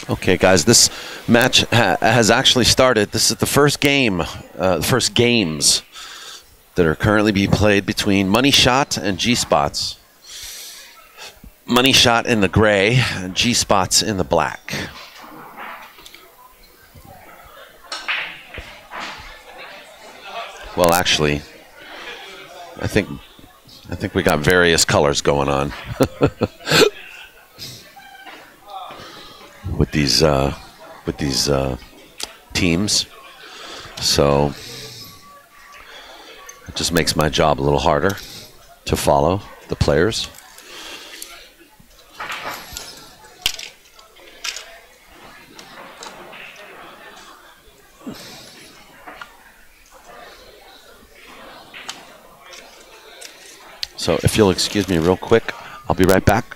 Okay, guys, this match has actually started. This is the first game, the first games that are currently being played between Money Shot and G-Spots. Money Shot in the gray, and G-Spots in the black. Well, actually, I think we got various colors going on with these teams. So it just makes my job a little harder to follow the players. So if you'll excuse me real quick, I'll be right back.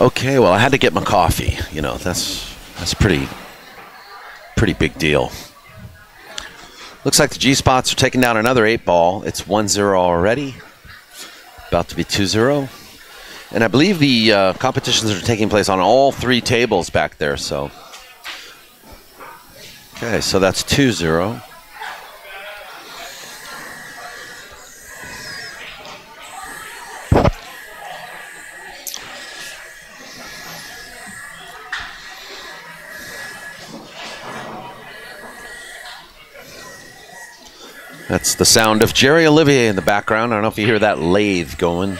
Okay, well, I had to get my coffee. You know, that's pretty big deal. Looks like the G-Spots are taking down another 8-ball. It's 1-0 already. About to be 2-0. And I believe the competitions are taking place on all 3 tables back there. So, okay, so that's 2-0. That's the sound of Jerry Olivier in the background. I don't know if you hear that lathe going.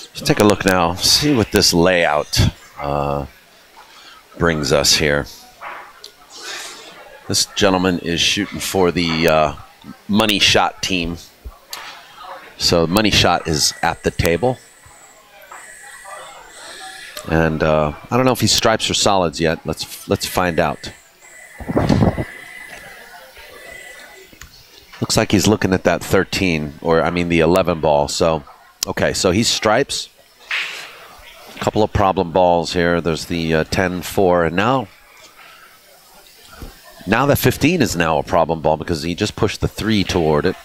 Let's take a look now, see what this layout brings us here. This gentleman is shooting for the money shot team. So money shot is at the table. And I don't know if he's stripes or solids yet. Let's find out. Looks like he's looking at that 13, or I mean the 11 ball. So, okay, so he's stripes. A couple of problem balls here. There's the 10-4, and now that 15 is now a problem ball because he just pushed the 3 toward it.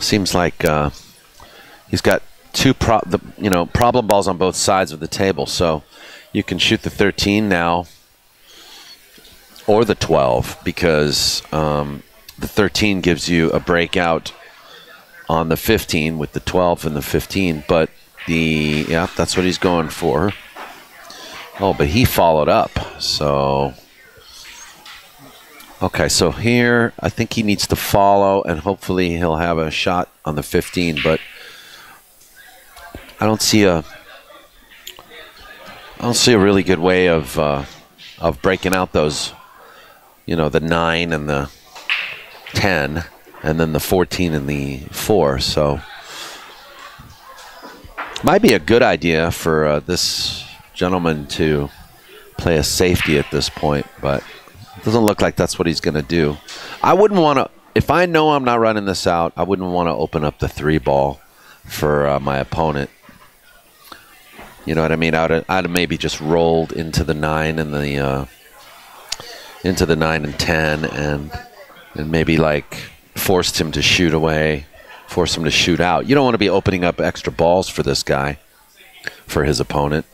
Seems like he's got 2 problem balls on both sides of the table. So you can shoot the 13 now or the 12 because the 13 gives you a breakout on the 15 with the 12 and the 15. But that's what he's going for. Oh, but he followed up. So okay, so here I think he needs to follow, and hopefully he'll have a shot on the 15. But I don't see a really good way of breaking out those, the 9 and the 10, and then the 14 and the 4. So might be a good idea for this gentleman to play a safety at this point, but doesn't look like that's what he's going to do. I wouldn't want to, if I know I'm not running this out, I wouldn't want to open up the 3 ball for my opponent. You know what I mean? I'd have maybe just rolled into the 9 and the into the 9 and 10, and maybe like forced him to shoot away, force him to shoot out. You don't want to be opening up extra balls for this guy, for his opponent.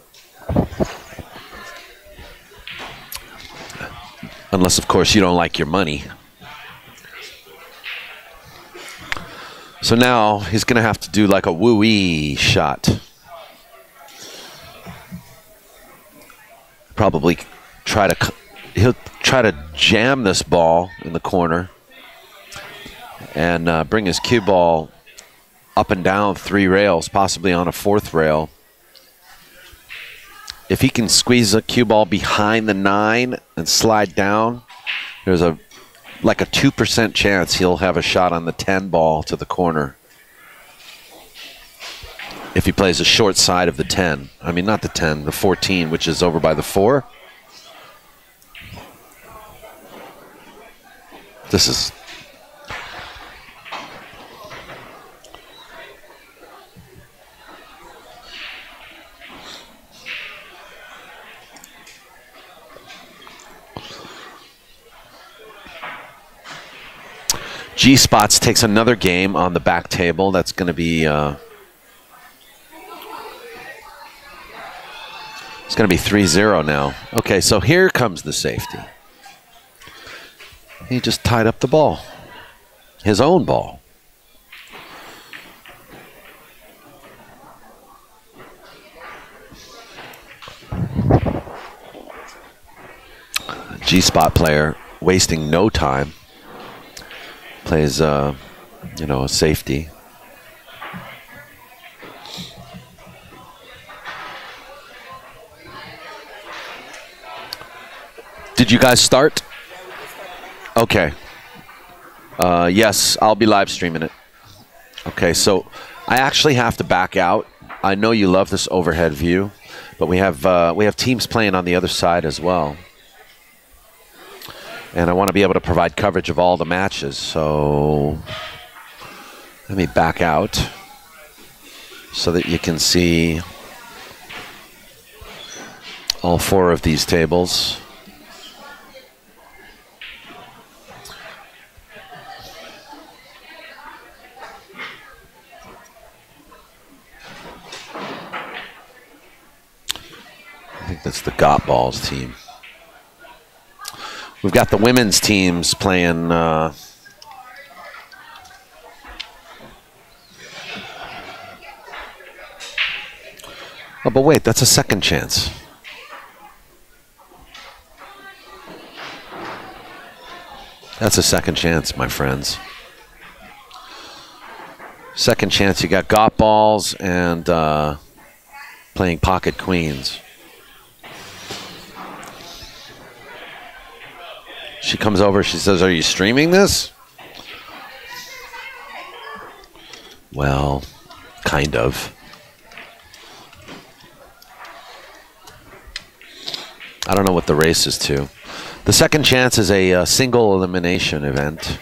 Unless, of course, you don't like your money. So now he's going to have to do like a woo-wee shot. Probably he'll try to jam this ball in the corner and bring his cue ball up and down 3 rails, possibly on a 4th rail. If he can squeeze a cue ball behind the 9 and slide down, there's like a 2% chance he'll have a shot on the 10 ball to the corner. If he plays the short side of the 10. I mean, not the 10, the 14, which is over by the 4. This is... G-Spots takes another game on the back table. That's going to be it's going to be 3-0 now. Okay, so here comes the safety. He just tied up the ball, his own ball. G-Spot player wasting no time. Plays, a safety. Did you guys start? Okay. Yes, I'll be live streaming it. Okay, so I actually have to back out. I know you love this overhead view, But we have teams playing on the other side as well. And I want to be able to provide coverage of all the matches. So let me back out so that you can see all 4 of these tables. I think that's the Got Balls team. We've got the women's teams playing oh, but wait, that's a second chance. That's a second chance, my friends. Second chance, you got Got Balls and playing Pocket Queens. She comes over, she says, "Are you streaming this?" Well, kind of. I don't know what the race is to. The second chance is a single elimination event.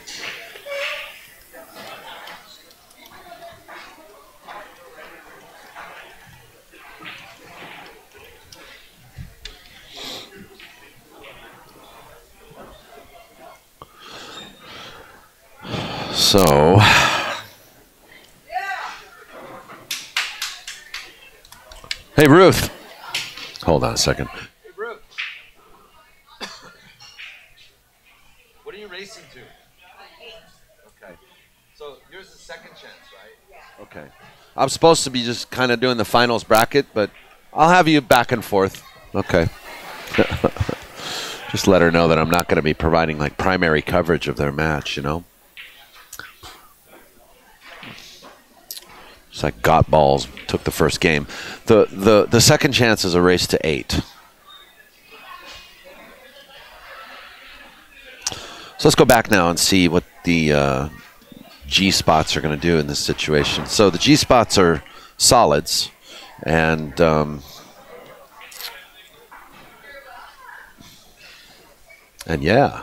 So, hey Ruth, hold on a second. Hey Ruth, what are you racing to? Okay, so yours is second chance, right? Okay, I'm supposed to be just kind of doing the finals bracket, but I'll have you back and forth. Okay. Just let her know that I'm not going to be providing like primary coverage of their match, you know. It's like Got Balls took the first game. The second chance is a race to 8. So let's go back now and see what the G spots are going to do in this situation. So the G spots are solids, and yeah.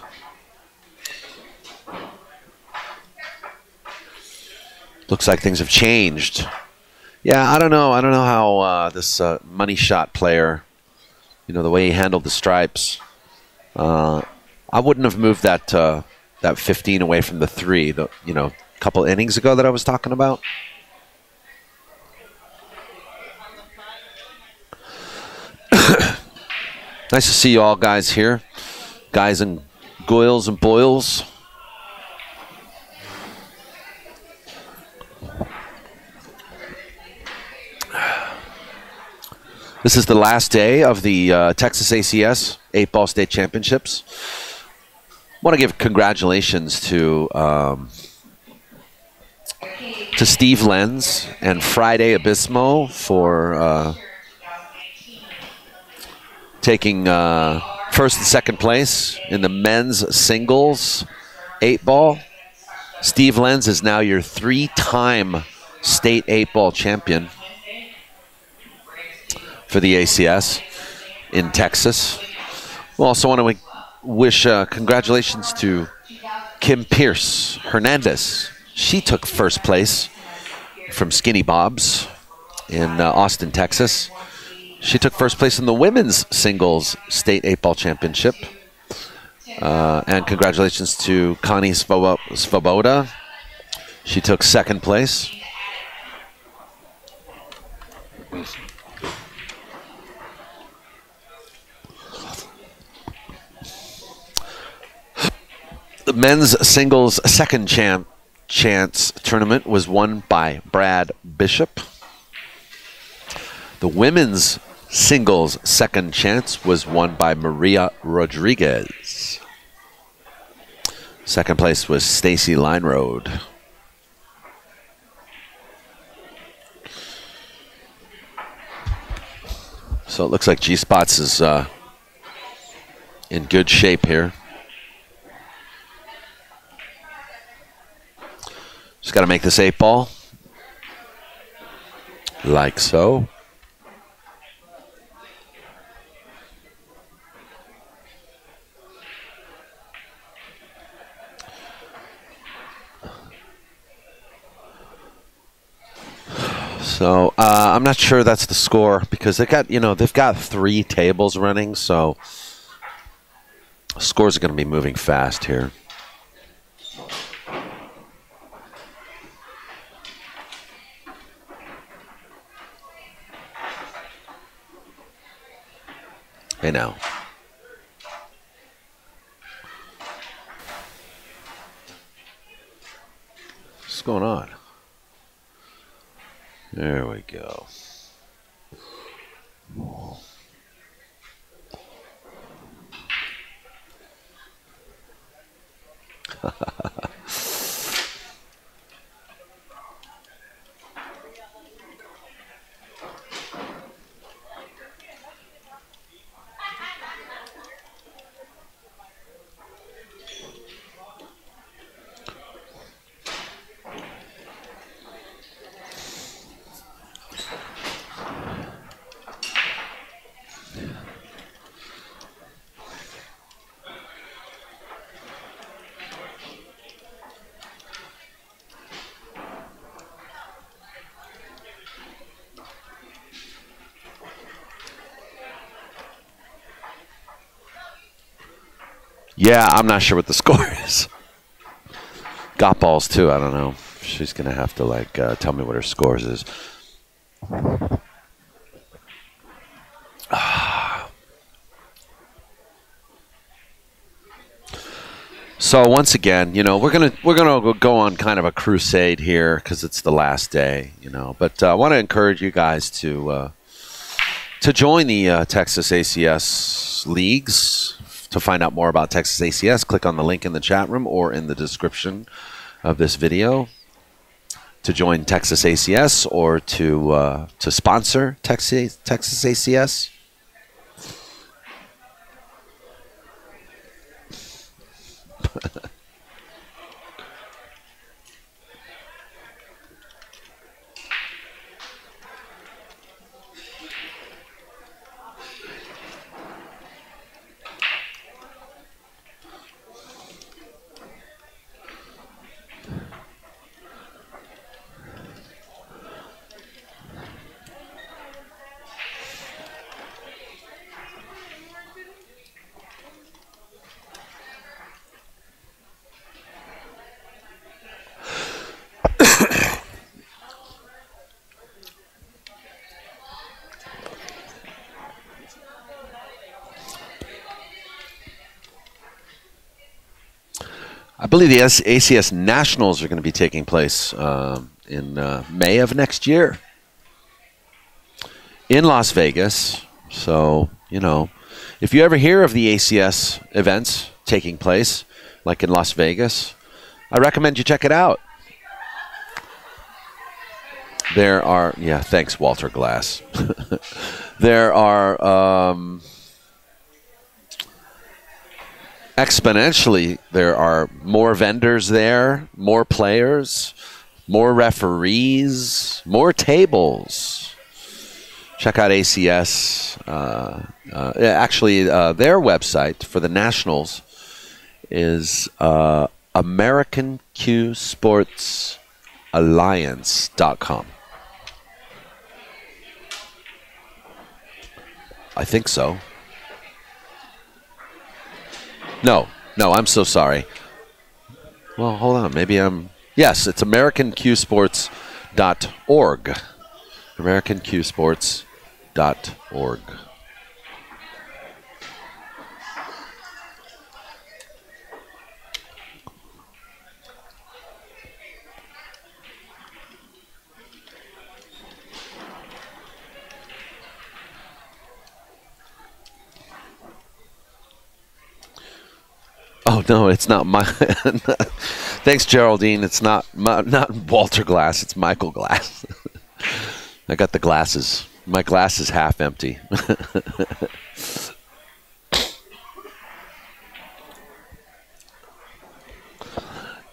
Looks like things have changed. Yeah, I don't know. I don't know how this money shot player, you know, the way he handled the stripes. I wouldn't have moved that that 15 away from the 3, you know, a couple innings ago that I was talking about. Nice to see you all guys here. Guys and goyles and boils. This is the last day of the Texas ACS 8-Ball State Championships. I want to give congratulations to Steve Lenz and Friday Abismo for taking first and second place in the men's singles 8-ball. Steve Lenz is now your 3-time state 8-ball champion for the ACS in Texas. We also want to wish congratulations to Kim Pierce Hernandez. She took first place from Skinny Bob's in Austin, Texas. She took first place in the women's singles state 8-ball championship. And congratulations to Connie Svoboda. She took second place. The men's singles second chance tournament was won by Brad Bishop. The women's singles second chance was won by Maria Rodriguez. Second place was Stacy Lineroad. So it looks like G-Spots is in good shape here. Just got to make this 8-ball. Like so. So I'm not sure that's the score because they've got 3 tables running, so scores are going to be moving fast here. Hey now. What's going on? There we go. Yeah, I'm not sure what the score is. Got balls too. I don't know. She's gonna have to tell me what her scores is. So once again, we're gonna go on kind of a crusade here because it's the last day, But I want to encourage you guys to join the Texas ACS leagues. To find out more about Texas ACS, click on the link in the chat room or in the description of this video. To join Texas ACS or to sponsor Texas ACS. I believe the ACS Nationals are going to be taking place in May of next year in Las Vegas. So, if you ever hear of the ACS events taking place, like in Las Vegas, I recommend you check it out. Thanks, Walter Glass. There are... exponentially, there are more vendors there, more players, more referees, more tables. Check out ACS. Their website for the Nationals is AmericanQSportsAlliance.com. I think so. No, I'm so sorry. Well, hold on. Maybe yes, it's AmericanQSports.org. AmericanQSports.org. Oh no, it's not my. Thanks, Geraldine. It's not Walter Glass. It's Michael Glass. I got the glasses. My glass is half empty.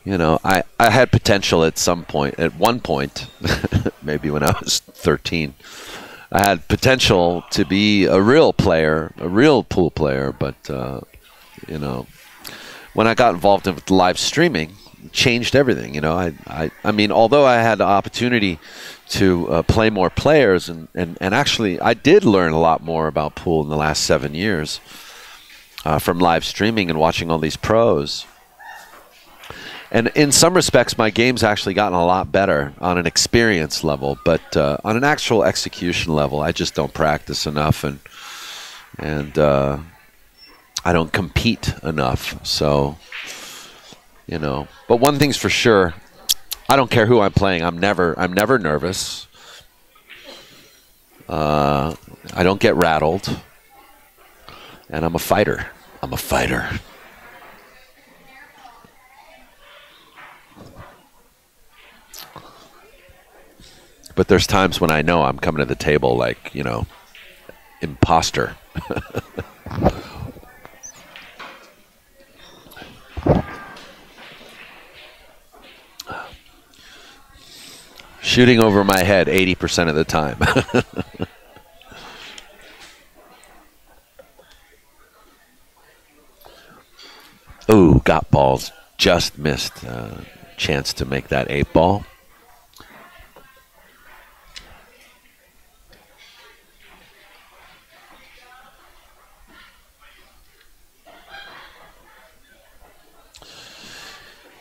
I had potential at some point. At one point, maybe when I was 13, I had potential to be a real player, a real pool player, but when I got involved with live streaming, changed everything. You know, I mean, although I had the opportunity to play more players, and actually I did learn a lot more about pool in the last 7 years from live streaming and watching all these pros. And in some respects, my game's actually gotten a lot better on an experience level, but on an actual execution level, I just don't practice enough, and I don't compete enough. So, you know. But one thing's for sure, I don't care who I'm playing. I'm never nervous. I don't get rattled, and I'm a fighter. I'm a fighter. But there's times when I know I'm coming to the table like, you know, imposter. Shooting over my head 80% of the time. Ooh, got balls. Just missed chance to make that 8 ball.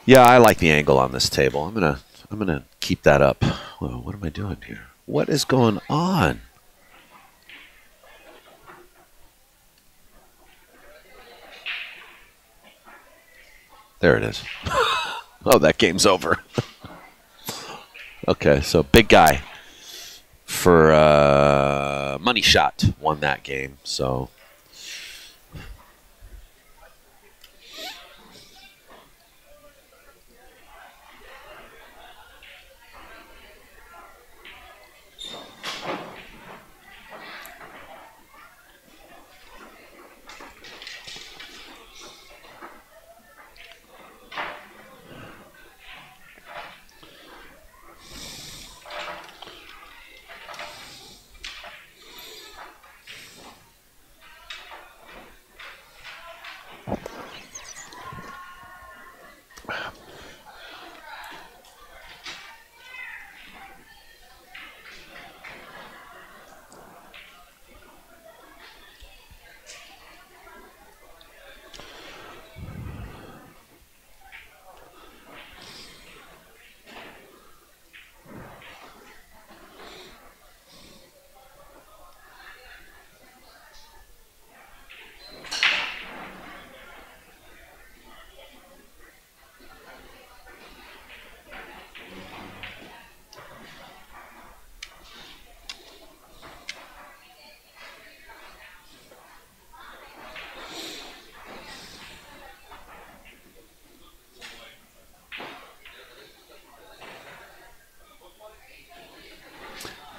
Yeah, I like the angle on this table. I'm gonna keep that up. Whoa, what am I doing here? What is going on? There it is. Oh, that game's over. Okay, so big guy for Money Shot won that game. So.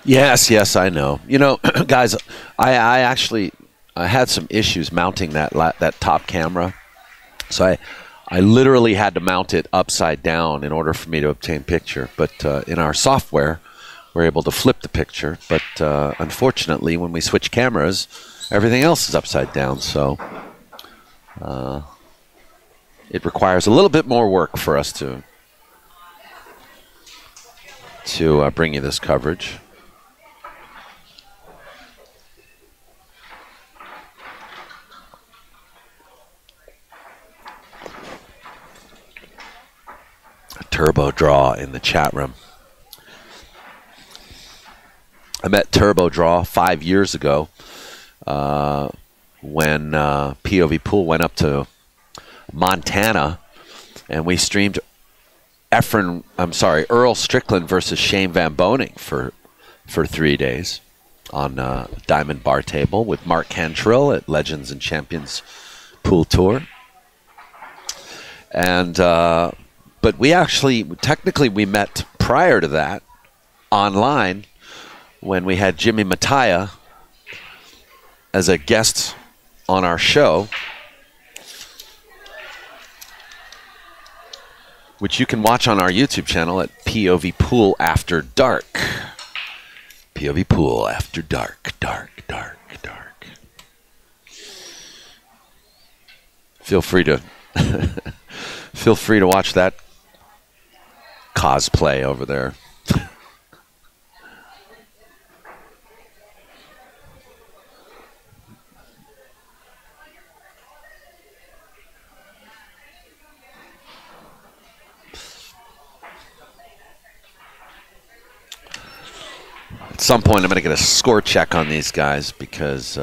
Yes, I know. You know, guys, I actually had some issues mounting that top camera, so I literally had to mount it upside down in order for me to obtain picture. But in our software, we're able to flip the picture. But unfortunately, when we switch cameras, everything else is upside down. So it requires a little bit more work for us to bring you this coverage. Turbo Draw in the chat room. I met Turbo Draw 5 years ago when POVPOOL went up to Montana, and we streamed Earl Strickland versus Shane Van Boning for 3 days on Diamond Bar Table with Mark Cantrell at Legends and Champions Pool Tour. And but we actually, technically, we met prior to that online when we had Jimmy Mattia as a guest on our show, which you can watch on our YouTube channel at POVPOOL After Dark. POVPOOL After Dark, dark. Feel free to watch that cosplay over there. At some point, I'm going to get a score check on these guys because,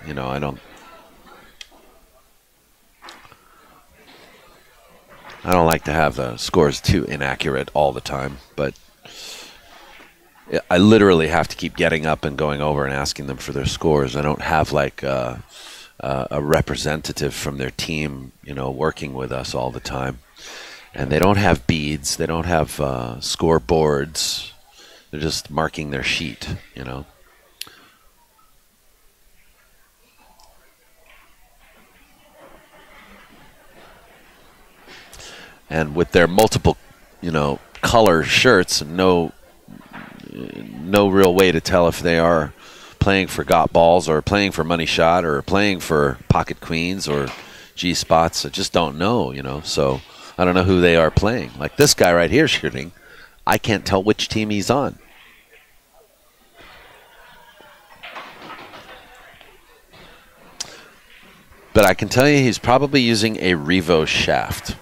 you know, I don't like to have the scores too inaccurate all the time, but I literally have to keep getting up and going over and asking them for their scores. I don't have like a representative from their team, you know, working with us all the time. And they don't have beads. They don't have scoreboards. They're just marking their sheet, you know. And with their multiple, you know, color shirts, no real way to tell if they are playing for got balls or playing for money shot or playing for pocket queens or G spots. I just don't know, you know. So I don't know who they are playing. Like this guy right here shooting, I can't tell which team he's on. But I can tell you he's probably using a Revo shaft.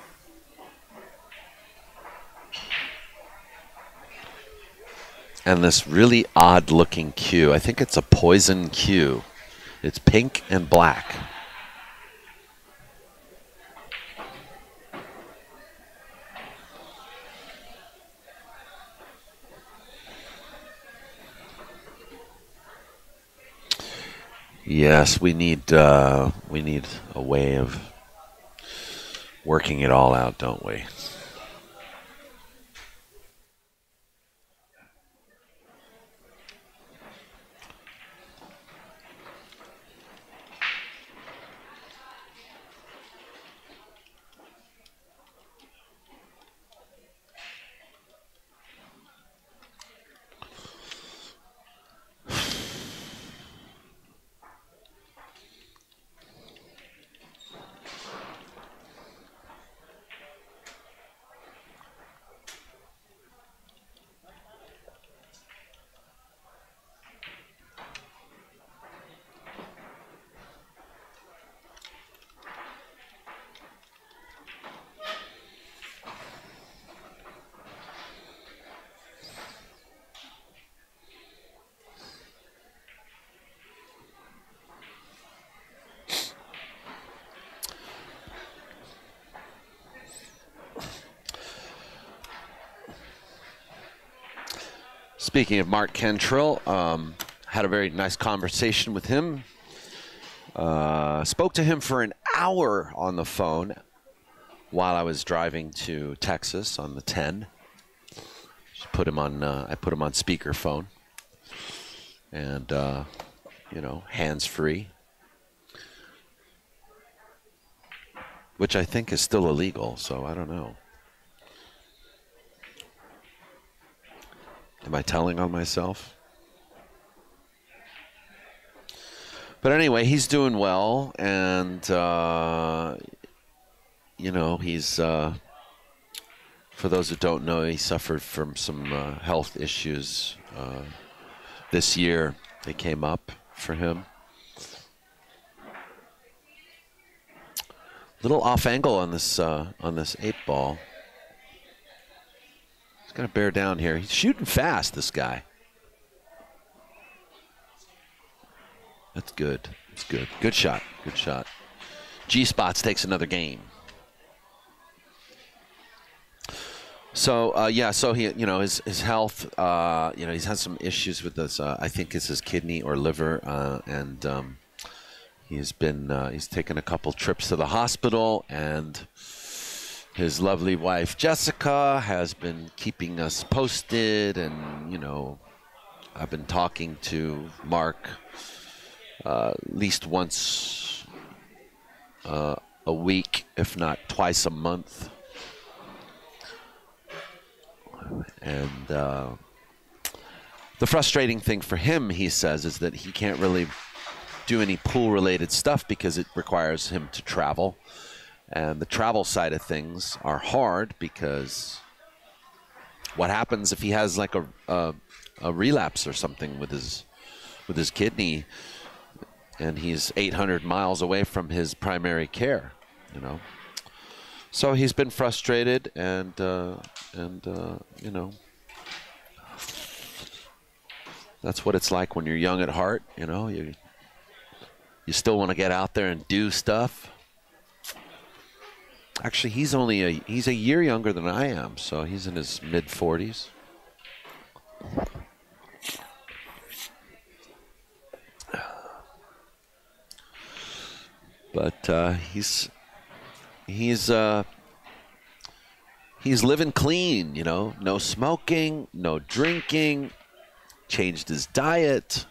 And this really odd looking cue. I think it's a poison cue. It's pink and black. Yes, we need a way of working it all out, don't we? Speaking of Mark Cantrell, had a very nice conversation with him. Spoke to him for an hour on the phone while I was driving to Texas on the 10. Just put him on. I put him on speakerphone, and you know, hands-free, which I think is still illegal. So I don't know. Am I telling on myself? But anyway, he's doing well, and you know, he's for those who don't know, he suffered from some health issues this year. They came up for him. Little off angle on this 8-ball. He's gonna bear down here. He's shooting fast, this guy. That's good. That's good. Good shot. Good shot. G Spots takes another game. So yeah, so he, you know, his health, you know, he's had some issues with this. I think it's his kidney or liver, and he's taken a couple trips to the hospital, and his lovely wife Jessica has been keeping us posted, and you know, I've been talking to Mark at least once a week, if not twice a month. And the frustrating thing for him, he says, is that he can't really do any pool-related stuff because it requires him to travel. And the travel side of things are hard because What happens if he has like a relapse or something with his kidney, and he's 800 miles away from his primary care, you know? So he's been frustrated, and you know, that's what it's like when you're young at heart. You know, you still want to get out there and do stuff. Actually, he's a year younger than I am, so he's in his mid-40s. But he's living clean, you know, no smoking, no drinking, changed his diet.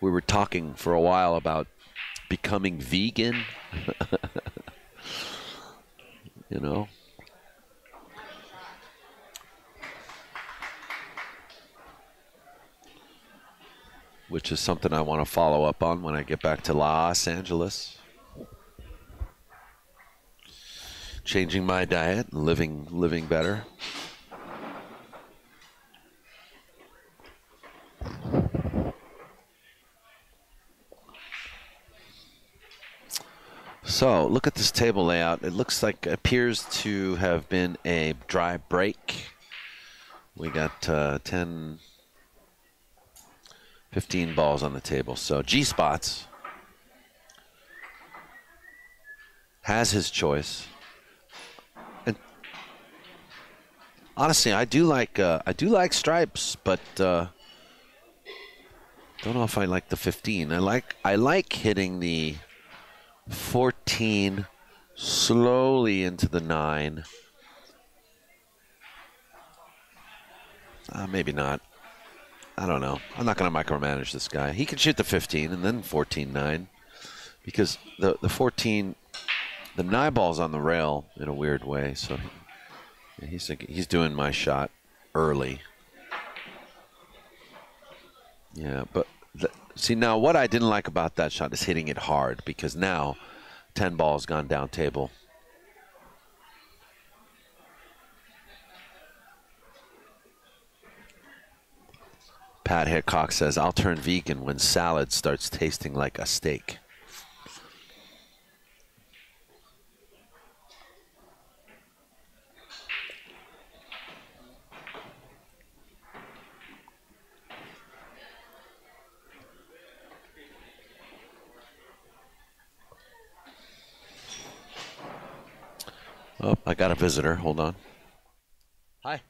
We were talking for a while about becoming vegan, you know. Which is something I want to follow up on when I get back to Los Angeles. Changing my diet, living better. So, look at this table layout. It looks like it appears to have been a dry break. We got 10, 15 balls on the table. So, G-Spots has his choice. And honestly, I do like stripes, but don't know if I like the 15. I like hitting the 14 slowly into the 9. Maybe not. I don't know. I'm not going to micromanage this guy. He can shoot the 15 and then 14-9, because the 14, the 9 ball's on the rail in a weird way. So he's doing my shot early. Yeah, but see, now what I didn't like about that shot is hitting it hard, because now 10 balls gone down table. Pat Hickok says, I'll turn vegan when salad starts tasting like a steak. Oh, I got a visitor. Hold on. Hi.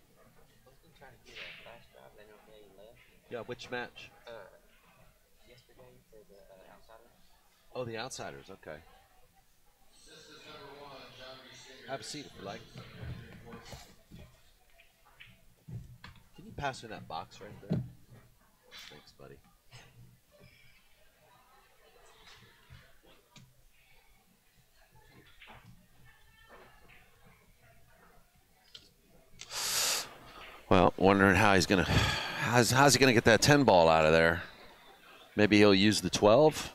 Yeah, which match? Yesterday for the Outsiders. Oh, the Outsiders. Okay. Have a seat if you like. Can you pass me that box right there? Thanks, buddy. Well, wondering how he's gonna, how's he gonna get that 10 ball out of there? Maybe he'll use the 12.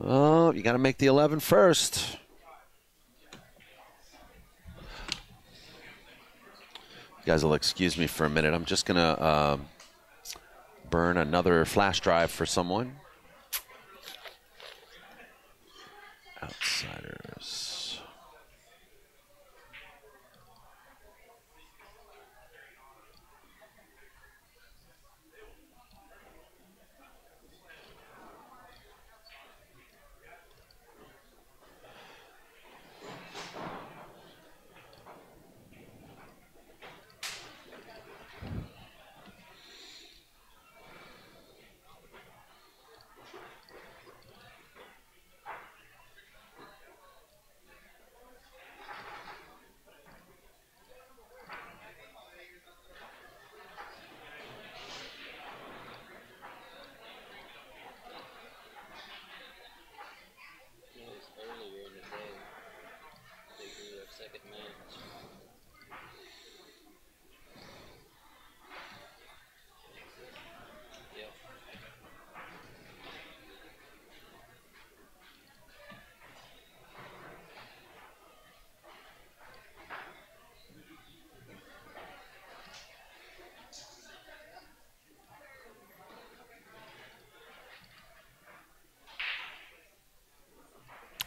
Oh, you got to make the 11 first. You guys will excuse me for a minute. I'm just gonna burn another flash drive for someone. Outsiders.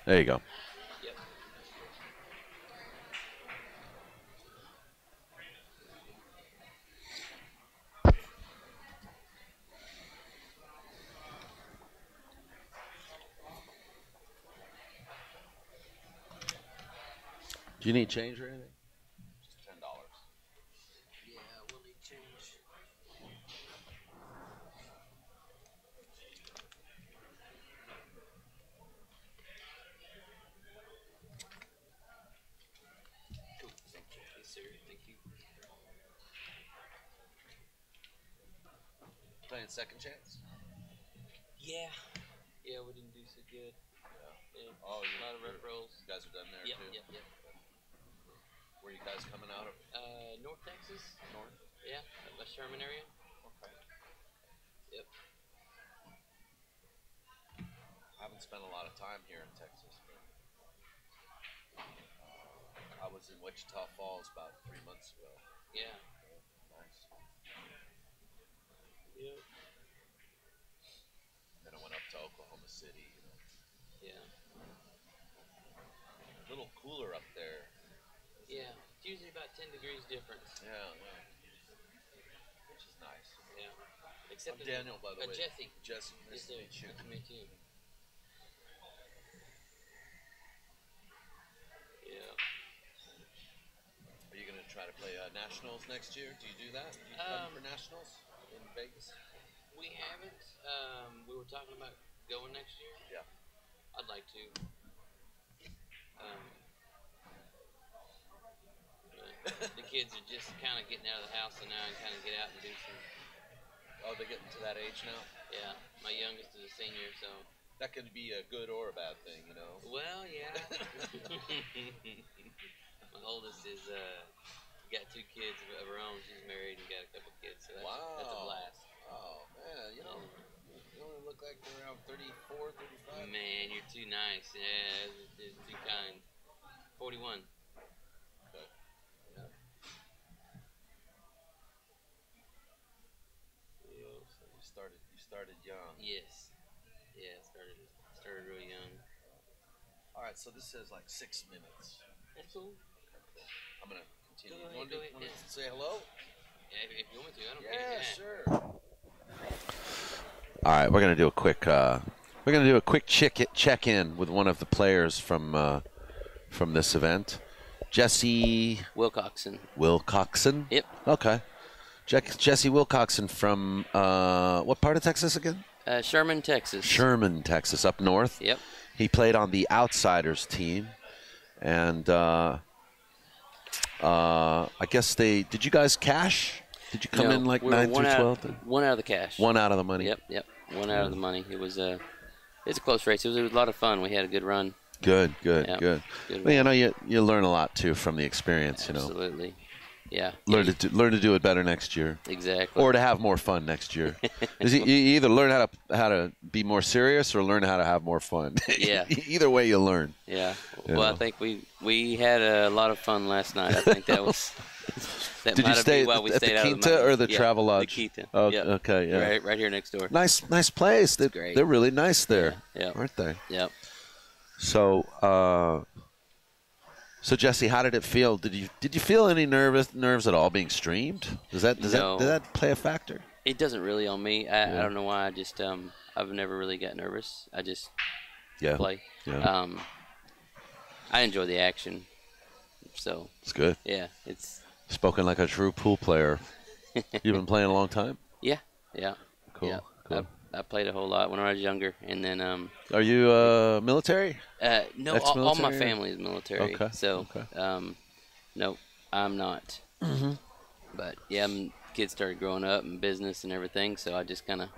There you go. Yep. Do you need change or anything? Just $10. Yeah, we'll need change. Cool. Yes, sir. Thank you. Playing second chance? Yeah. Yeah, we didn't do so good. Yeah. Oh, A lot of rep rolls. You guys are done there Yep, too? yep, yep. Where you guys coming out of? North Texas. North? Yeah, the Sherman area. Okay. Yep. I haven't spent a lot of time here in Texas, but I was in Wichita Falls about 3 months ago. Yeah. Nice. Yep. Then I went up to Oklahoma City. Yeah. A little cooler up there. Yeah. It's usually about 10 degrees difference. Yeah, yeah. Which is nice. Yeah. Except I'm Daniel, by the way. Jesse. Jesse, nice to Yes, meet you. sir. Nice to meet you. Yeah. Are you going to try to play nationals next year? Do you do that? Do you come for nationals in Vegas? We haven't. We were talking about going next year. Yeah. I'd like to. But the kids are just kind of getting out of the house and now and kind of get out and do some. Oh, they're getting to that age now? Yeah. My youngest is a senior, so. That could be a good or a bad thing, you know? Well, yeah. My oldest is got 2 kids of her own. She's married and got a couple kids, so that's a blast. Oh, man, you only look like you're around 34, 35. Man, you're too nice. Yeah, it's too kind. 41. Okay. Yeah. You started young. Yes. Yeah, started real young. All right, so this says like 6 minutes. That's cool. I'm gonna continue. Go You want ahead, to say hello? Yeah, if you want me to, I don't care. Yeah, sure. All right, we're gonna do a quick check in with one of the players from this event, Jesse Wilcoxon. Yep. Okay, Jesse Wilcoxon from what part of Texas again? Sherman, Texas. Sherman, Texas, up north. Yep. He played on the Outsiders team, and I guess did you guys cash? Did you come in like 9 through 12? One out of the cash. One out of the money. Yep. One out of the money. It was it's a close race. It was a lot of fun. We had a good run. Good. Yep. Well, you learn a lot too from the experience. Absolutely. Yeah. Learn to do it better next year. Exactly. Or to have more fun next year. You either learn how to be more serious or learn how to have more fun. Yeah. Either way, you learn. Yeah. Well, I think we had a lot of fun last night. I think that was. Did you stay at the Quinta or the Travel Lodge? The Quinta. Oh, yep. Okay. Yeah. Right here next door. Nice place. Great. They're really nice there, yeah. aren't they? Yep. So Jesse, how did it feel? Did you feel any nerves at all being streamed? Did that play a factor? It doesn't really on me. I don't know why. I just I've never really got nervous. I just play. Yeah. I enjoy the action. So it's good. Yeah, it's spoken like a true pool player. You've been playing a long time? Yeah. Cool. Yeah. Cool. I played a whole lot when I was younger, and then. Are you military? No, all my family is military. Okay. So, no, I'm not. Mm-hmm. But yeah, kids started growing up and business and everything, so I just kind of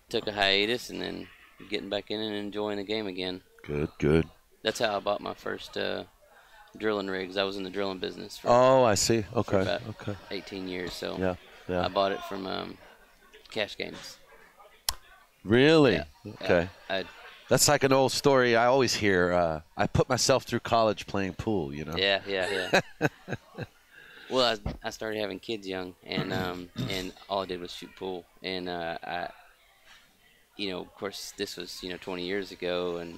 took a hiatus and then getting back in and enjoying the game again. Good. That's how I bought my first drilling rigs. I was in the drilling business for. Oh, I see. Okay. For about 18 years. So yeah. I bought it from Cash Games. Really? Yeah. Okay. That's like an old story I always hear. I put myself through college playing pool, you know? Yeah. Well, I started having kids young, and all I did was shoot pool. And, of course, this was, 20 years ago, and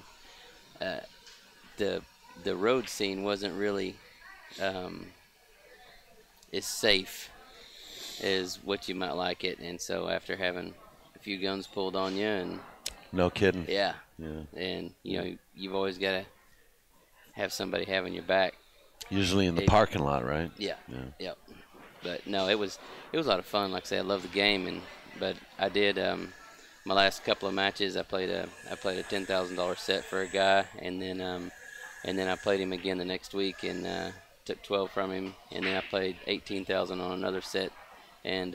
the road scene wasn't really as safe as what you might like it, and so after having a few guns pulled on you, and no kidding. yeah, Yeah. and you've always got to have somebody having your back. Usually in the parking lot, right? Yeah. Yep. But no, it was a lot of fun. Like I say, I love the game, but I did my last couple of matches. I played a $10,000 set for a guy, and then I played him again the next week and took 12 from him, and then I played 18,000 on another set, and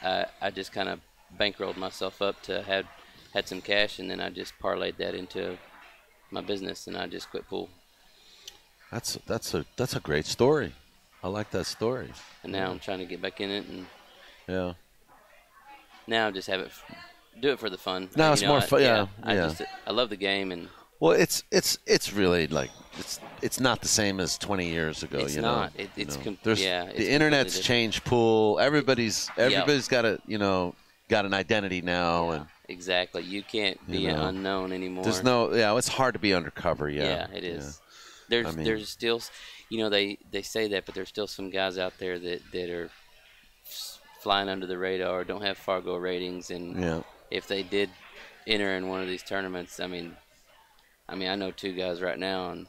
I just kind of bankrolled myself up to had some cash, and then I just parlayed that into my business, and I just quit pool. That's a great story. I like that story. And now I'm trying to get back in it, and now just do it for the fun. Now it's more fun. Yeah. I love the game, and well, it's really like it's not the same as 20 years ago. It's not. It's the internet's changed pool. Everybody's got an identity now, and exactly. You can't be unknown anymore. There's it's hard to be undercover. Yeah, it is. There's still, they say that, but there's still some guys out there that are flying under the radar, don't have Fargo ratings, and if they did enter in one of these tournaments, I mean, I know two guys right now, and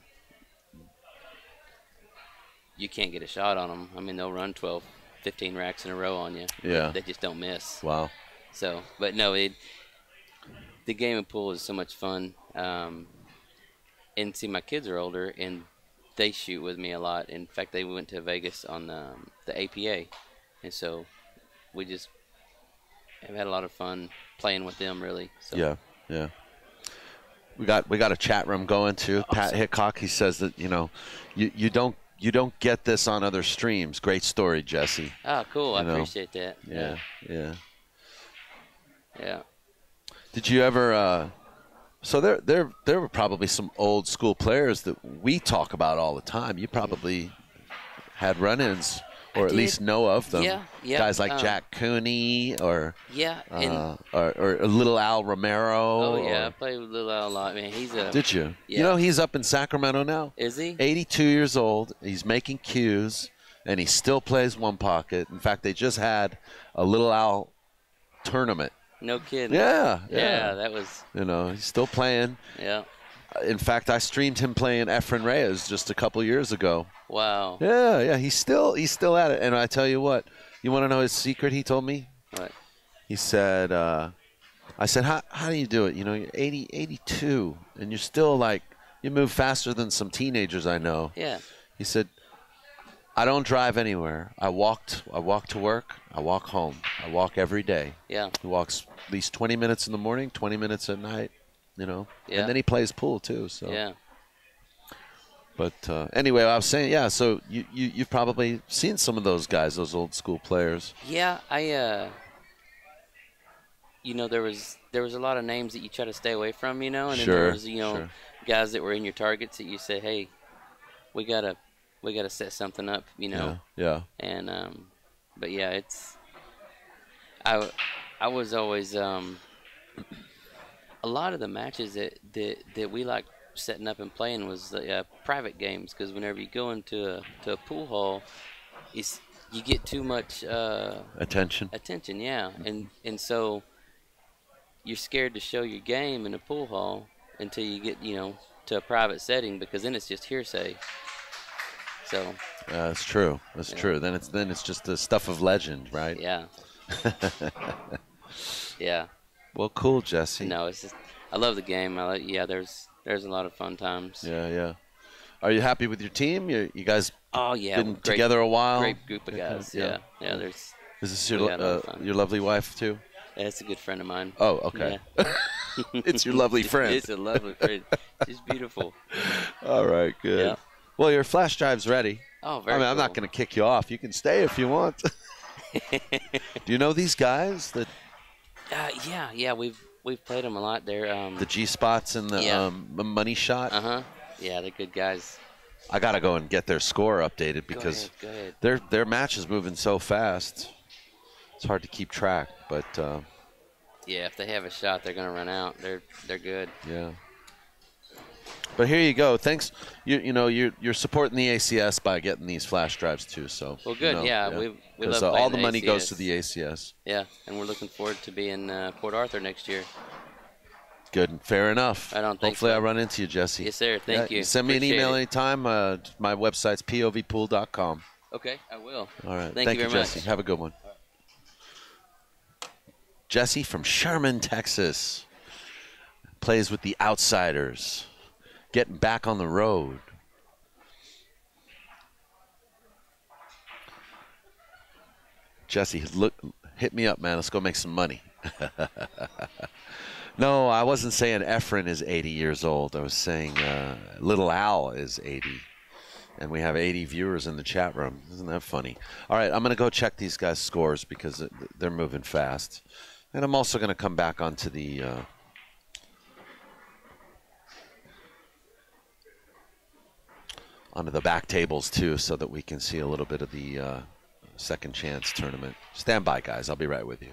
you can't get a shot on them. I mean, they'll run 12, 15 racks in a row on you. Yeah. They just don't miss. Wow. So, but no, the game of pool is so much fun. And see, my kids are older, and they shoot with me a lot. In fact, they went to Vegas on the APA, and so we just have had a lot of fun playing with them, really. So. Yeah. We got a chat room going too. Awesome. Pat Hickok, he says that you don't get this on other streams. Great story, Jesse. Oh, cool. I appreciate that. Yeah. Did you ever? So there were probably some old school players that we talk about all the time. You probably had run-ins, or at least know of them. Yeah. Guys like Jack Cooney, or or Little Al Romero. Oh yeah, I played with Little Al a lot. Man, Did you? Yeah. He's up in Sacramento now. Is he? 82 years old. He's making cues, and he still plays one pocket. In fact, they just had a Little Al tournament. No kidding. Yeah. That was. He's still playing. Yeah. In fact, I streamed him playing Efren Reyes just a couple years ago. Wow. Yeah. He's still at it. And I tell you what, you want to know his secret? He told me. What? He said, I said, how do you do it? You're 82, and you're still you move faster than some teenagers I know. Yeah. He said, I don't drive anywhere. I walk to work. I walk home. I walk every day. Yeah. He walks at least 20 minutes in the morning, 20 minutes at night, Yeah. And then he plays pool too. So. Yeah. But anyway, I was saying, so you've probably seen some of those guys, those old school players. Yeah, I there was a lot of names that you try to stay away from, and then there was guys that were in your targets that you said, hey, we gotta set something up, Yeah. And but yeah, it's I was always a lot of the matches that we like setting up and playing was private games, because whenever you go into a pool hall, you get too much attention, and so you're scared to show your game in a pool hall until you get to a private setting, because then it's just hearsay. So that's true. That's true. Then it's just the stuff of legend, right? Yeah. Yeah. Well, cool, Jesse. No, it's just I love the game. There's a lot of fun times. Yeah. Are you happy with your team? You guys? Been great, together a while. Great group of guys. Yeah. Is this your lovely wife too? Yeah, it's a good friend of mine. Oh, okay. Yeah. It's your lovely friend. It's a lovely friend. She's beautiful. All right, good. Yeah. Well, your flash drive's ready. Oh, very cool. I'm not going to kick you off. You can stay if you want. Do you know these guys? Yeah. We've played them a lot. They're the G spots and the money shot. Yeah, they're good guys. I got to go and get their score updated because go ahead. their match is moving so fast. It's hard to keep track, but yeah, if they have a shot, they're going to run out. They're good. Yeah. But here you go. Thanks. You're supporting the ACS by getting these flash drives too. So well, good. We love all playing the money ACS. goes to the ACS. Yeah, and we're looking forward to being Port Arthur next year. Good. Fair enough. Right on. Thanks, Hopefully I bud. run into you, Jesse. Yes, sir. Thank you. Send me an Appreciate email it. anytime. My website's POVPOOL.com. Okay, I will. All right. Thank you very Jesse. much. Have a good one. Jesse from Sherman, Texas. Plays with the Outsiders. Getting back on the road. Jesse, hit me up, man. Let's go make some money. No, I wasn't saying Efren is 80 years old. I was saying Little Al is 80. And we have 80 viewers in the chat room. Isn't that funny? All right, I'm going to go check these guys' scores because they're moving fast. And I'm also going to come back onto the back tables too, so that we can see a little bit of the second chance tournament. Stand by, guys. I'll be right with you.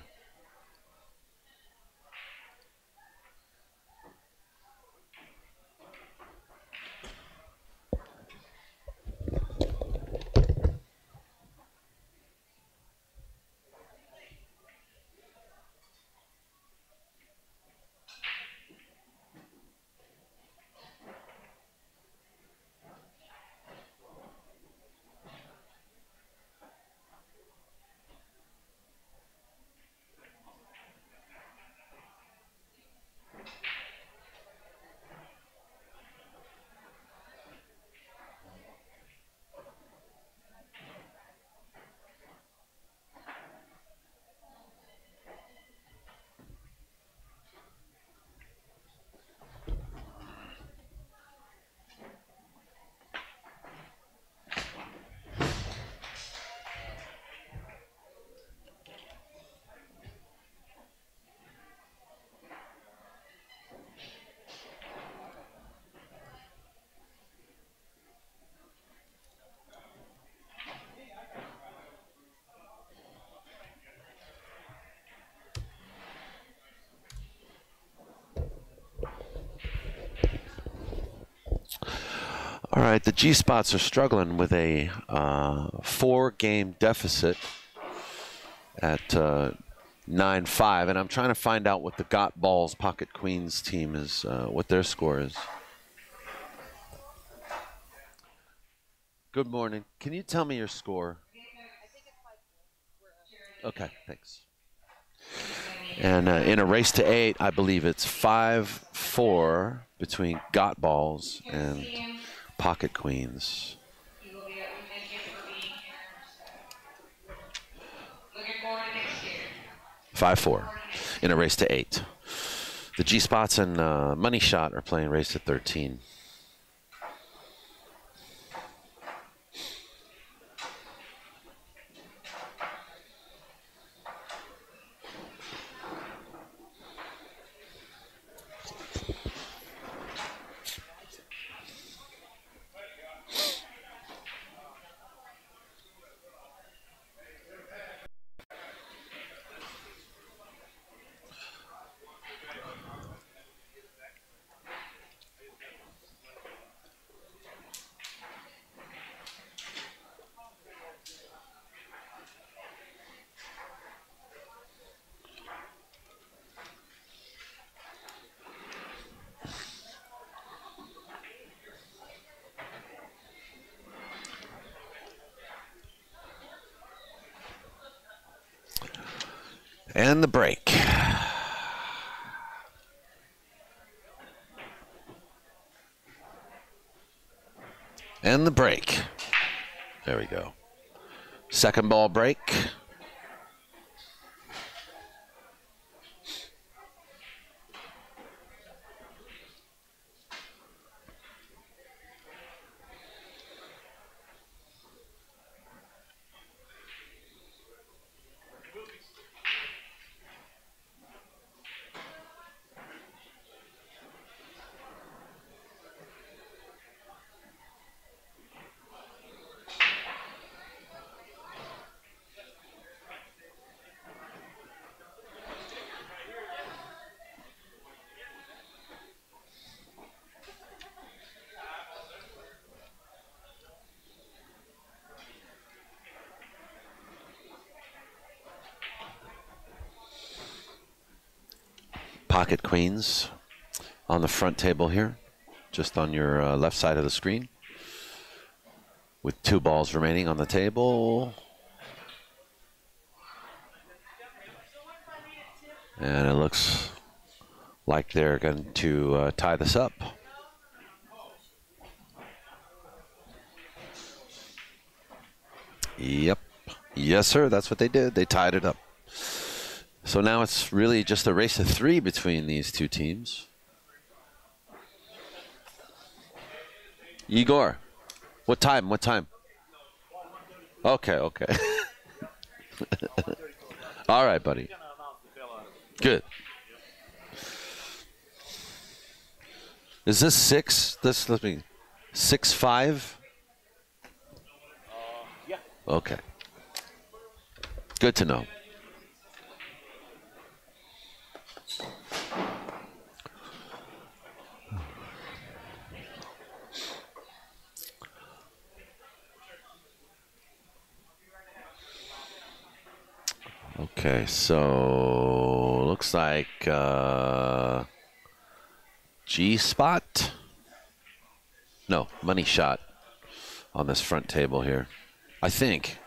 All right, the G-Spots are struggling with a 4-game deficit at 9-5, and I'm trying to find out what the Got Balls Pocket Queens team is, what their score is. Good morning. Can you tell me your score? Okay, thanks. And in a race to 8, I believe it's 5-4 between Got Balls and Pocket Queens. 5-4 in a race to 8. The G-Spots and Money Shot are playing race to 13. And the break. And the break. There we go. Second ball break. pocket queens on the front table here, just on your left side of the screen, with 2 balls remaining on the table. And it looks like they're going to tie this up. Yep. Yes, sir. That's what they did. They tied it up. So now it's really just a race of 3 between these 2 teams. Igor, what time? What time? Okay, okay. All right, buddy. Good. Is this 6? This, let me, 6-5? Yeah. Okay. Good to know. Okay, so looks like G spot. No, money shot on this front table here, I think.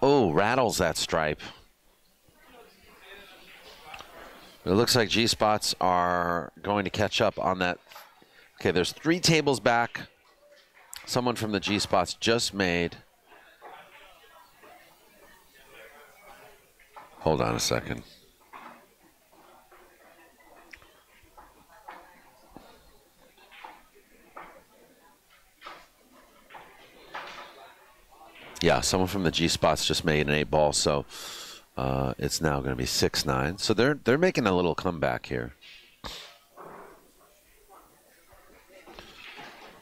Oh, rattles that stripe. It looks like G spots are going to catch up on that. Okay, there's 3 tables back. Someone from the G spots just made. Hold on a second. Yeah, someone from the G spots just made an 8 ball, so it's now going to be 6-9. So they're making a little comeback here.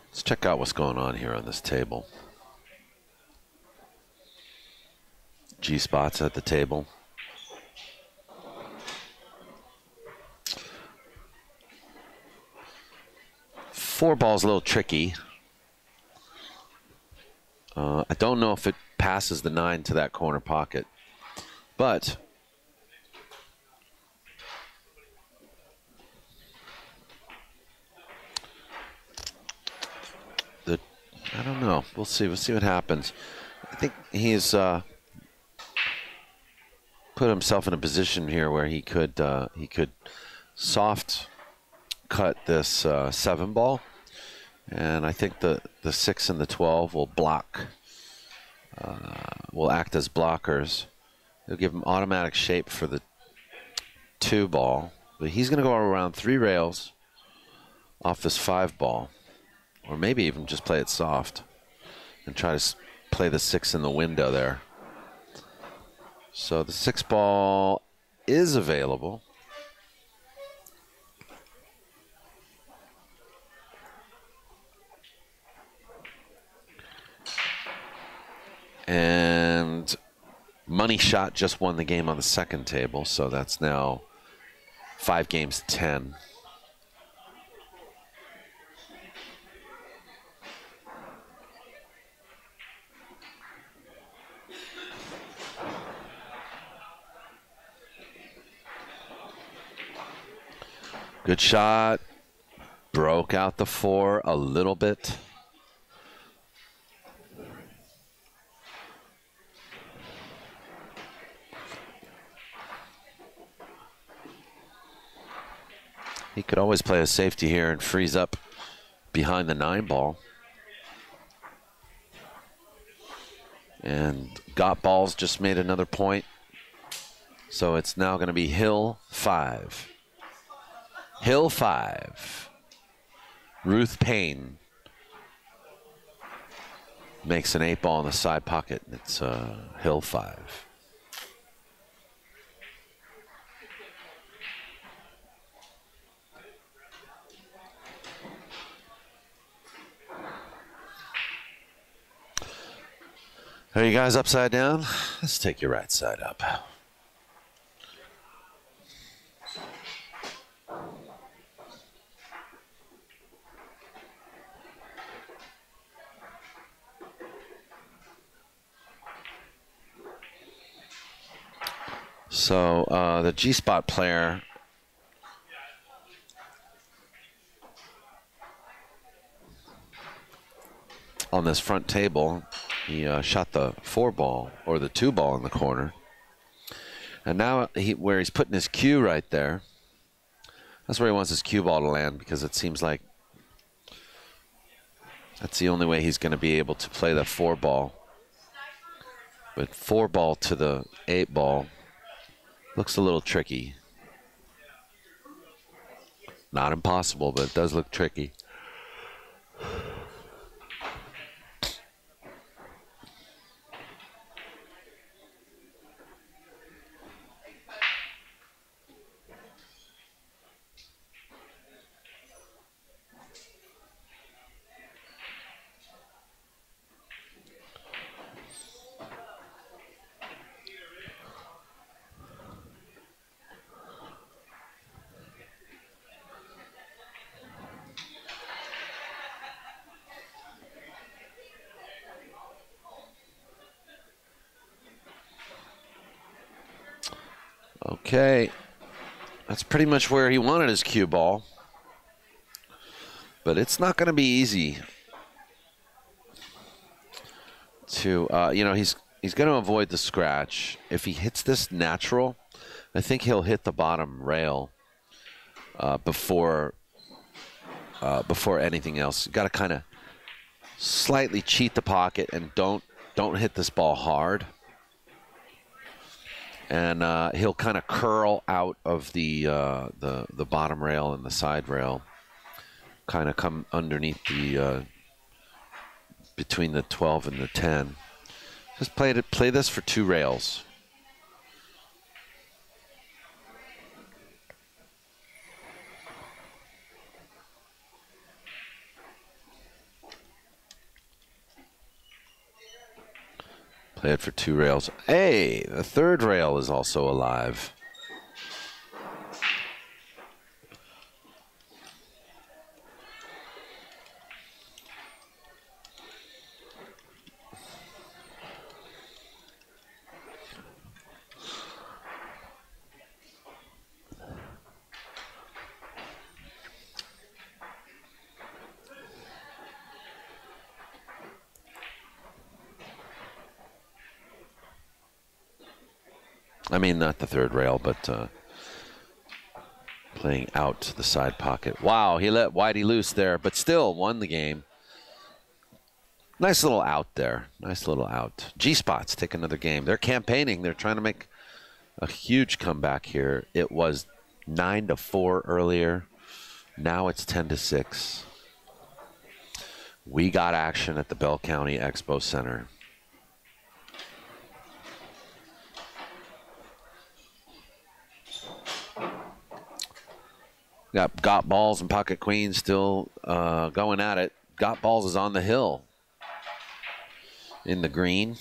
Let's check out what's going on here on this table. G spots at the table. Four ball's a little tricky. I don't know if it passes the 9 to that corner pocket, but I don't know. We'll see. We'll see what happens. I think he's put himself in a position here where he could soft cut this 7 ball, and I think the 6 and the 12 will block, will act as blockers. It'll give him automatic shape for the 2 ball, but he's going to go around 3 rails off this 5 ball, or maybe even just play it soft and try to play the 6 in the window there. So the 6 ball is available. And Money Shot just won the game on the second table, so that's now 5 games to 10. Good shot. Broke out the 4 a little bit. He could always play a safety here and freeze up behind the 9 ball. And Got Balls just made another point. So it's now going to be Hill 5. Hill 5. Ruth Payne makes an 8 ball in the side pocket. It's Hill 5. Are you guys upside down? Let's take your right side up. So the G-spot player on this front table, he shot the 4-ball or the 2-ball in the corner. And now where he's putting his cue right there, that's where he wants his cue ball to land, because it seems like that's the only way he's going to be able to play the 4-ball. But 4-ball to the 8-ball looks a little tricky. Not impossible, but it does look tricky. Okay, that's pretty much where he wanted his cue ball, but it's not going to be easy to, you know, he's going to avoid the scratch. If he hits this natural, I think he'll hit the bottom rail before anything else. You got to kind of slightly cheat the pocket and don't hit this ball hard. And he'll kind of curl out of the bottom rail and the side rail, kind of come underneath the between the 12 and the 10. Just play this for 2 rails. Play it for 2 rails. Hey, the 3rd rail is also alive. I mean, not the 3rd rail, but playing out the side pocket. Wow, he let Whitey loose there, but still won the game. Nice little out there. Nice little out. G-Spots take another game. They're campaigning. They're trying to make a huge comeback here. It was 9-4 earlier. Now it's 10-6. We got action at the Bell County Expo Center. Got Balls and Pocket Queens still going at it. Got Balls is on the hill in the green.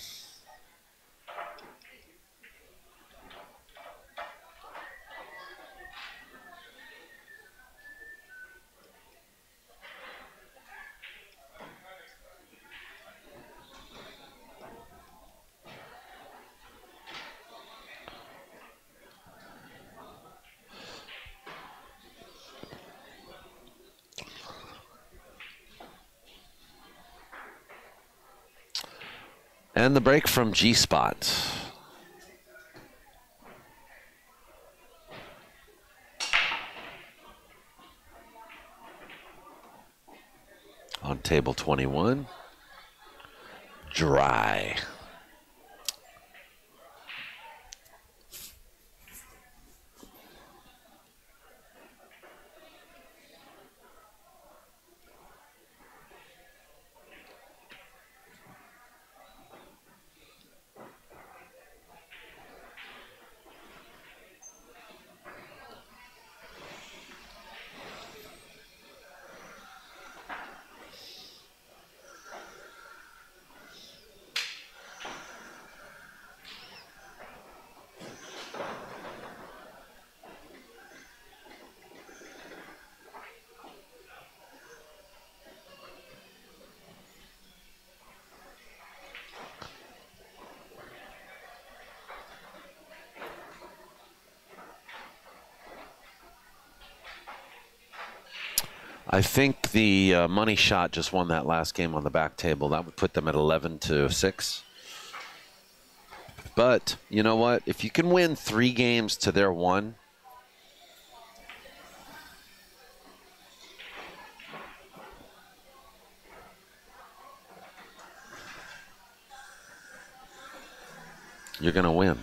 And the break from G-Spot. On table 21. Dry. I think the money shot just won that last game on the back table. That would put them at 11-6. But you know what? If you can win 3 games to their 1, you're going to win.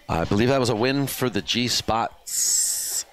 I believe that was a win for the G Spots.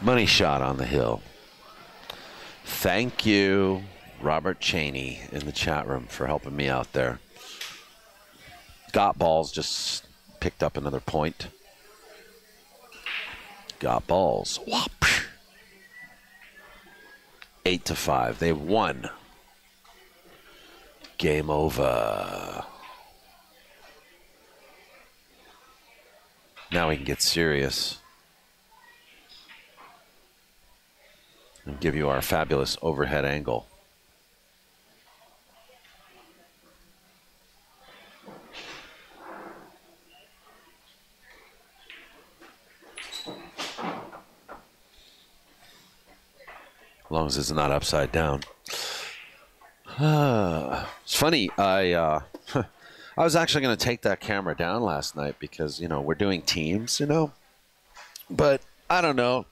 Money shot on the hill. Thank you, Robert Cheney, in the chat room for helping me out there. Got balls just picked up another point. Got balls. 8-5. They won. Game over. Now we can get serious and give you our fabulous overhead angle. As long as it's not upside down. It's funny, I was actually going to take that camera down last night because, you know, we're doing teams, you know. But I don't know.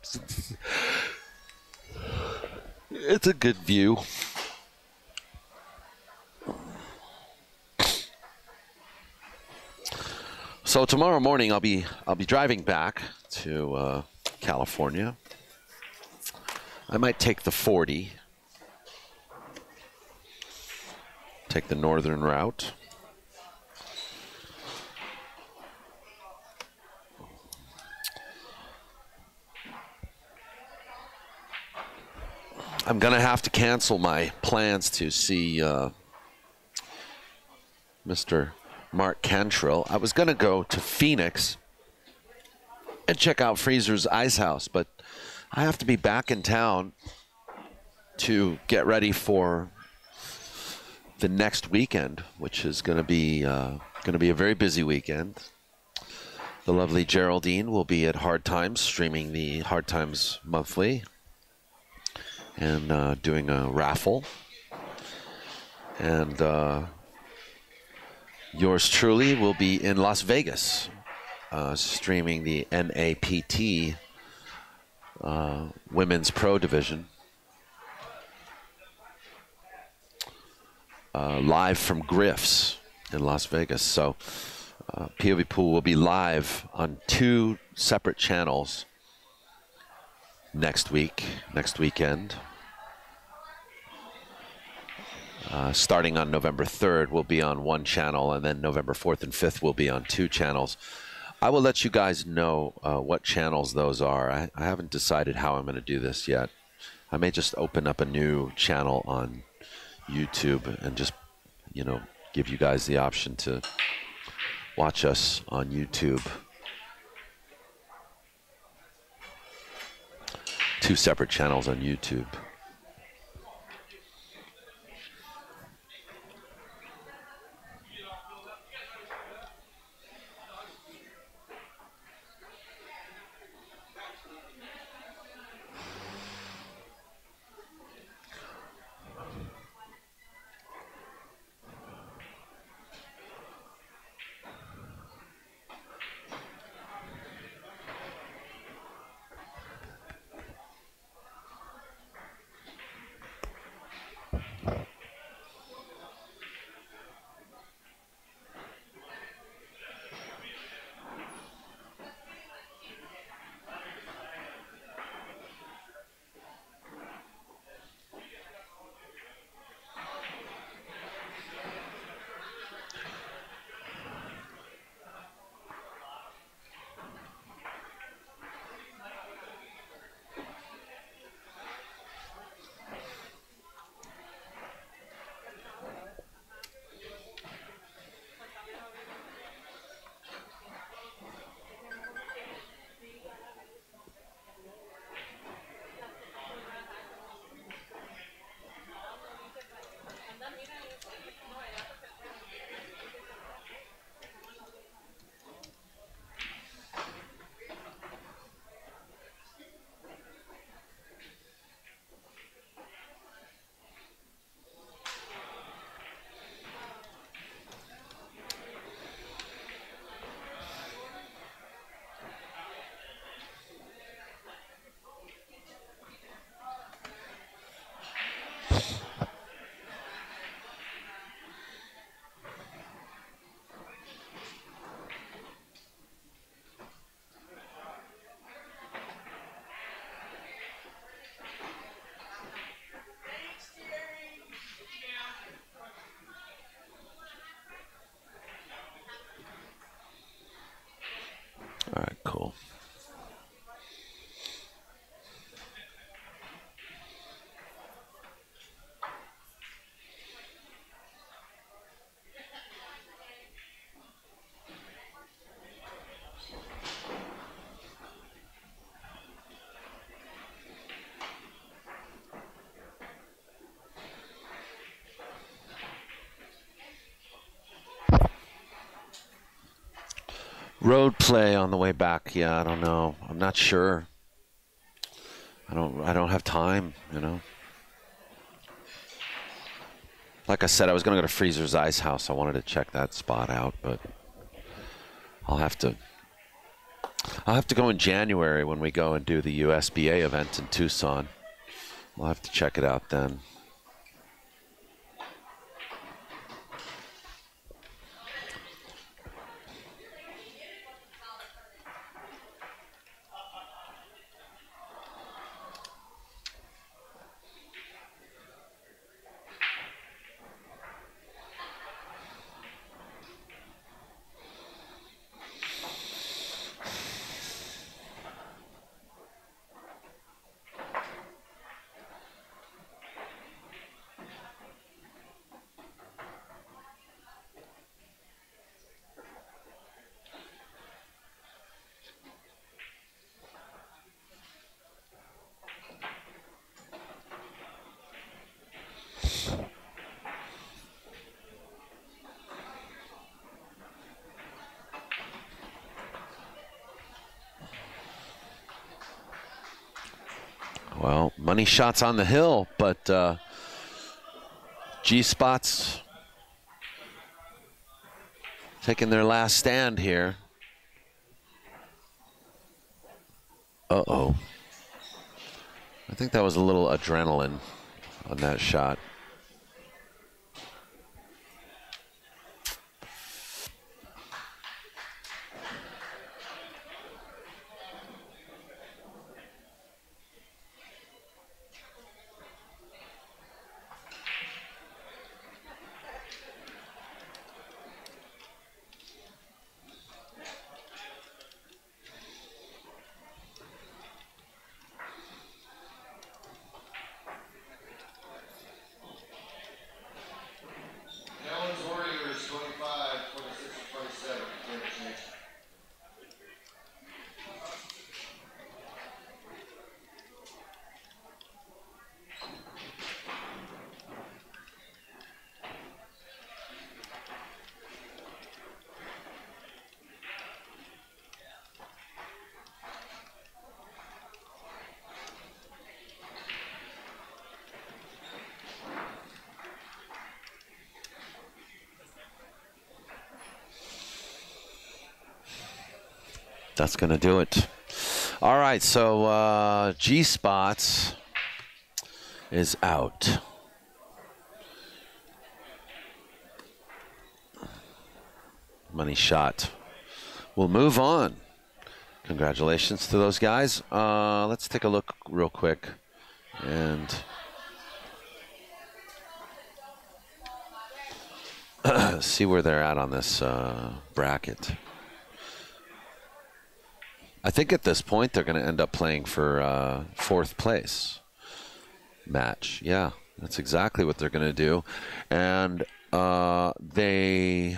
It's a good view. So tomorrow morning I'll be driving back to California. I might take the 40. Take the northern route. I'm going to have to cancel my plans to see Mr. Mark Cantrell. I was going to go to Phoenix and check out Freezer's Ice House. But I have to be back in town to get ready for the next weekend, which is going to be a very busy weekend. The lovely Geraldine will be at Hard Times, streaming the Hard Times Monthly, and doing a raffle. And yours truly will be in Las Vegas, streaming the NAPT Women's Pro Division. Live from Griff's in Las Vegas. So POVPOOL will be live on 2 separate channels next weekend. Starting on November 3rd, we'll be on 1 channel, and then November 4th and 5th will be on 2 channels. I will let you guys know what channels those are. I haven't decided how I'm going to do this yet. I may just open up a new channel on YouTube and just, give you guys the option to watch us on YouTube. 2 separate channels on YouTube. All right, cool. Road play on the way back. Yeah, I don't know. I'm not sure. I don't have time, Like I said, I was going to go to Freezer's Ice House. I wanted to check that spot out, but I'll have to go in January when we go and do the USBA event in Tucson. We'll have to check it out then. Well, money shots on the hill, but G-Spots taking their last stand here. Uh-oh. I think that was a little adrenaline on that shot. That's going to do it. All right, so G-Spots is out. Money shot. We'll move on. Congratulations to those guys. Let's take a look real quick and see where they're at on this bracket. I think at this point they're going to end up playing for fourth place match. Yeah, that's exactly what they're going to do. And they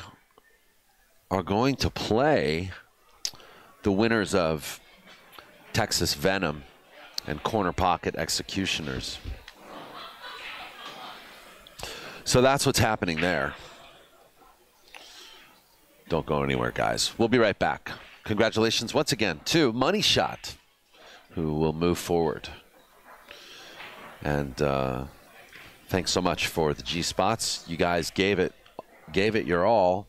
are going to play the winners of Texas Venom and Corner Pocket Executioners. So that's what's happening there. Don't go anywhere, guys. We'll be right back. Congratulations once again to Money Shot, who will move forward. And thanks so much for the G-Spots. You guys gave it your all.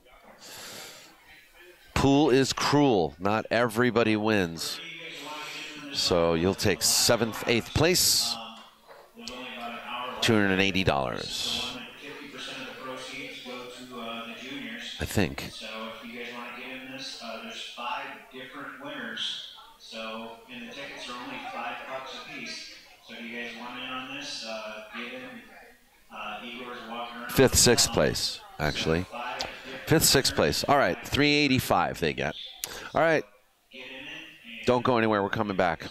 Pool is cruel. Not everybody wins. So you'll take 7th, 8th place, $280. I think. So if you guys want to get in this, there's 5 different winners. So, and the tickets are only $5 a piece. So if you guys want in on this, get in. Igor's walking around. 5th, 6th place, actually. 5th, 6th place. All right, $385 they get. All right. Don't go anywhere. We're coming back.